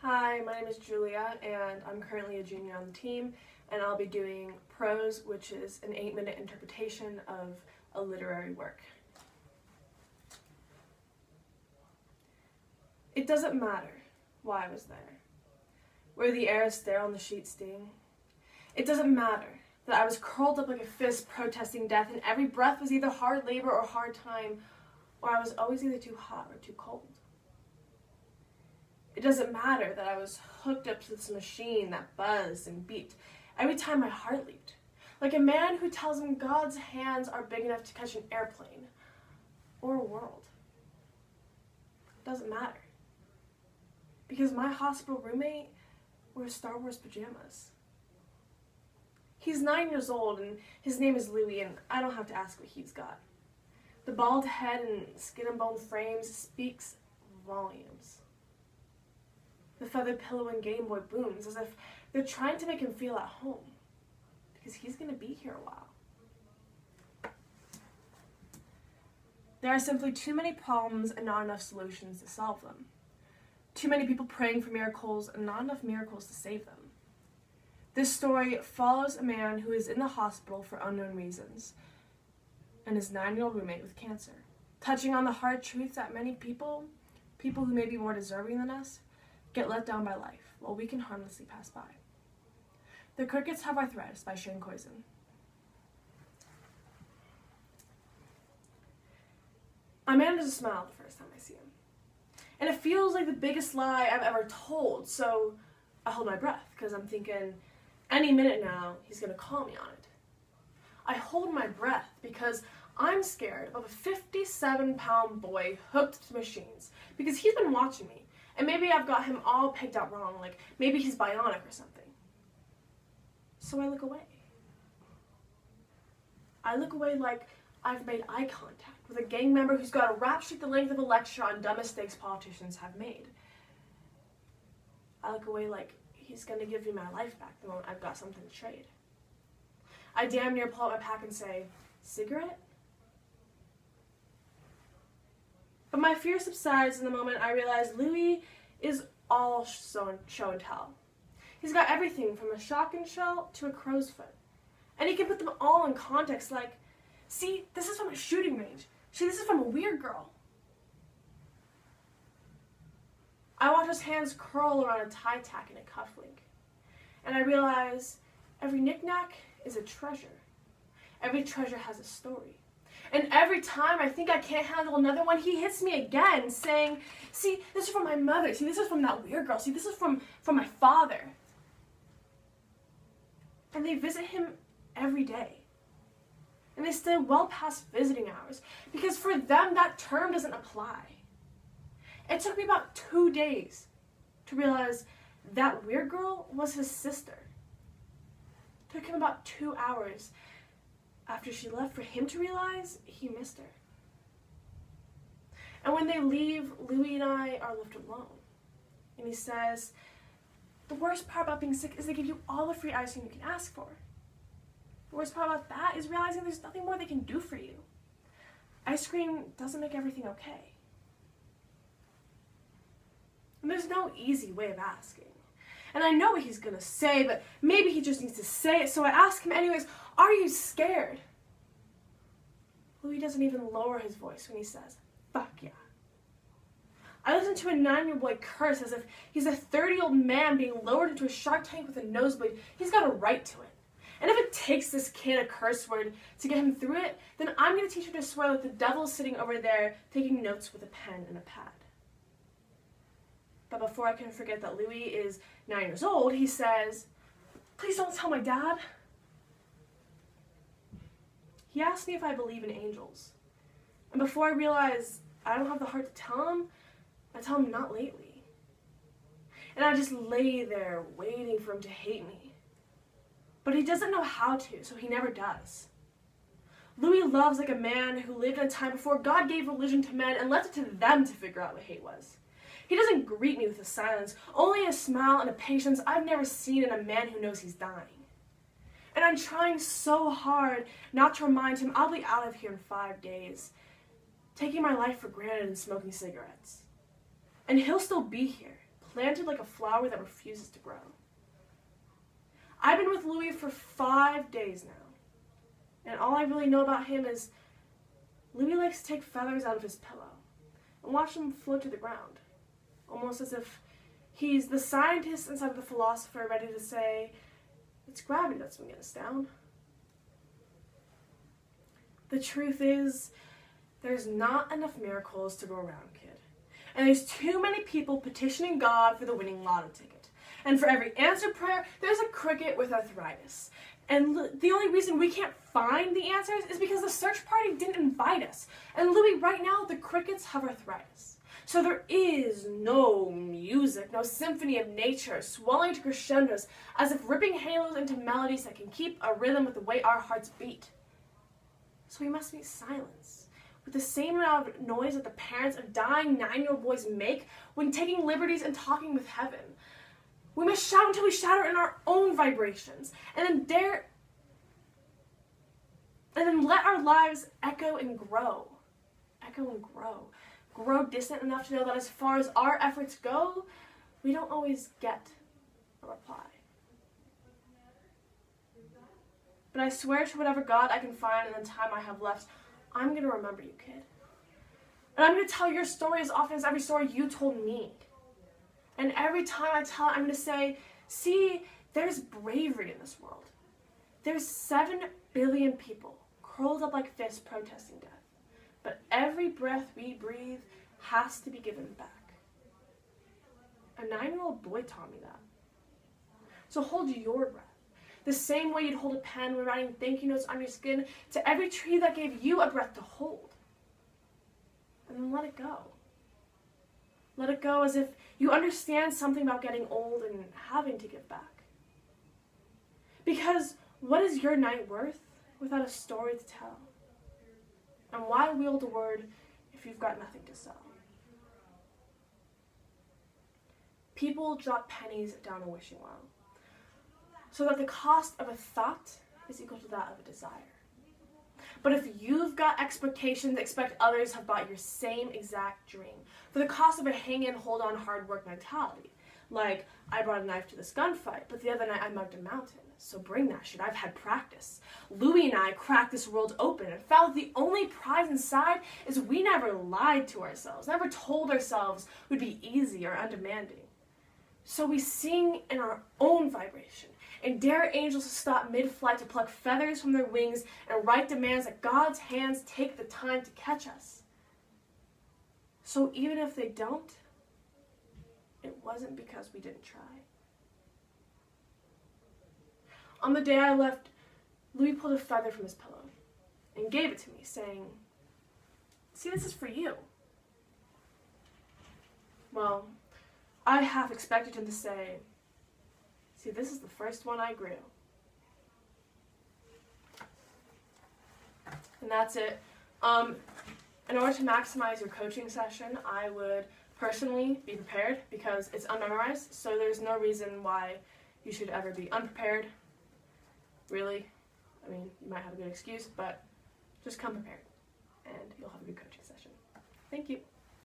Hi, my name is Julia, and I'm currently a junior on the team, and I'll be doing Prose, which is an 8-minute interpretation of a literary work. It doesn't matter why I was there, where the air is sterile and the sheets sting. It doesn't matter that I was curled up like a fist protesting death, and every breath was either hard labor or hard time, or I was always either too hot or too cold. It doesn't matter that I was hooked up to this machine that buzzed and beeped every time my heart leaped, like a man who tells him God's hands are big enough to catch an airplane or a world. It doesn't matter, because my hospital roommate wears Star Wars pajamas. He's 9 years old, and his name is Louis, and I don't have to ask what he's got. The bald head and skin and bone frames speaks volumes. The feathered pillow and Game Boy booms as if they're trying to make him feel at home, because he's going to be here a while. There are simply too many problems and not enough solutions to solve them. Too many people praying for miracles and not enough miracles to save them. This story follows a man who is in the hospital for unknown reasons and his 9-year-old roommate with cancer, touching on the hard truth that many people who may be more deserving than us, get let down by life, while we can harmlessly pass by. The Crickets Have Arthritis by Shane Koisen. I manage to smile the first time I see him. And it feels like the biggest lie I've ever told, so I hold my breath, because I'm thinking, any minute now, he's going to call me on it. I hold my breath because I'm scared of a 57-pound boy hooked to machines, because he's been watching me. And maybe I've got him all pegged out wrong, like maybe he's bionic or something. So I look away. I look away like I've made eye contact with a gang member who's got a rap sheet the length of a lecture on dumb mistakes politicians have made. I look away like he's going to give me my life back the moment I've got something to trade. I damn near pull out my pack and say, "Cigarette?" But my fear subsides in the moment I realize Louis is all show and tell. He's got everything from a shotgun shell to a crow's foot. And he can put them all in context like, see, this is from a shooting range. See, this is from a weird girl. I watch his hands curl around a tie tack in a cufflink. And I realize every knick-knack is a treasure. Every treasure has a story. And every time I think I can't handle another one, he hits me again, saying, see, this is from my mother. See, this is from that weird girl. See, this is from my father. And they visit him every day. And they stay well past visiting hours, because for them, that term doesn't apply. It took me about 2 days to realize that weird girl was his sister. It took him about 2 hours after she left for him to realize he missed her. And when they leave, Louis and I are left alone. And he says, the worst part about being sick is they give you all the free ice cream you can ask for. The worst part about that is realizing there's nothing more they can do for you. Ice cream doesn't make everything okay. And there's no easy way of asking. And I know what he's going to say, but maybe he just needs to say it, so I ask him anyways, are you scared? Louis doesn't even lower his voice when he says, fuck yeah. I listen to a 9-year-old boy curse as if he's a 30-year-old man being lowered into a shark tank with a nosebleed. He's got a right to it. And if it takes this kid a curse word to get him through it, then I'm going to teach him to swear like the devil's sitting over there taking notes with a pen and a pad. But before I can forget that Louis is 9 years old, he says, please don't tell my dad. He asked me if I believe in angels. And before I realize I don't have the heart to tell him, I tell him not lately. And I just lay there waiting for him to hate me. But he doesn't know how to, so he never does. Louis loves like a man who lived in a time before God gave religion to men and left it to them to figure out what hate was. He doesn't greet me with a silence, only a smile and a patience I've never seen in a man who knows he's dying. And I'm trying so hard not to remind him I'll be out of here in 5 days, taking my life for granted and smoking cigarettes. And he'll still be here, planted like a flower that refuses to grow. I've been with Louis for 5 days now, and all I really know about him is Louis likes to take feathers out of his pillow and watch them float to the ground, almost as if he's the scientist inside of the philosopher ready to say, it's gravity that's bringing us down. The truth is, there's not enough miracles to go around, kid. And there's too many people petitioning God for the winning lotto ticket. And for every answered prayer, there's a cricket with arthritis. And the only reason we can't find the answers is because the search party didn't invite us. And Louis, right now, the crickets have arthritis. So there is no music, no symphony of nature swelling to crescendos as if ripping halos into melodies that can keep a rhythm with the way our hearts beat. So we must meet silence, with the same amount of noise that the parents of dying 9-year-old boys make when taking liberties and talking with heaven. We must shout until we shatter in our own vibrations, and then let our lives echo and grow. Echo and grow. Grow distant enough to know that as far as our efforts go, we don't always get a reply. But I swear to whatever God I can find in the time I have left, I'm going to remember you, kid. And I'm going to tell your story as often as every story you told me. And every time I tell it, I'm going to say, see, there's bravery in this world. There's 7 billion people curled up like fists protesting death. But every breath we breathe has to be given back. A 9-year-old boy taught me that. So hold your breath. The same way you'd hold a pen when writing thank you notes on your skin to every tree that gave you a breath to hold. And then let it go. Let it go as if you understand something about getting old and having to give back. Because what is your night worth without a story to tell? And why wield a word if you've got nothing to sell? People drop pennies down a wishing well, so that the cost of a thought is equal to that of a desire. But if you've got expectations, expect others have bought your same exact dream for the cost of a hang-in, hold-on, hard work mentality. Like, I brought a knife to this gunfight, but the other night I mugged a mountain. So bring that shit, I've had practice. Louis and I cracked this world open and found the only prize inside is we never lied to ourselves, never told ourselves we'd be easy or undemanding. So we sing in our own vibration and dare angels to stop mid-flight to pluck feathers from their wings and write demands that God's hands take the time to catch us. So even if they don't, it wasn't because we didn't try. On the day I left, Louis pulled a feather from his pillow and gave it to me, saying, "See, this is for you." Well, I half expected him to say, "See, this is the first one I grew." And that's it. In order to maximize your coaching session, I would personally be prepared because it's unmemorized, so there's no reason why you should ever be unprepared. Really, I mean, you might have a good excuse, but just come prepared, and you'll have a good coaching session. Thank you.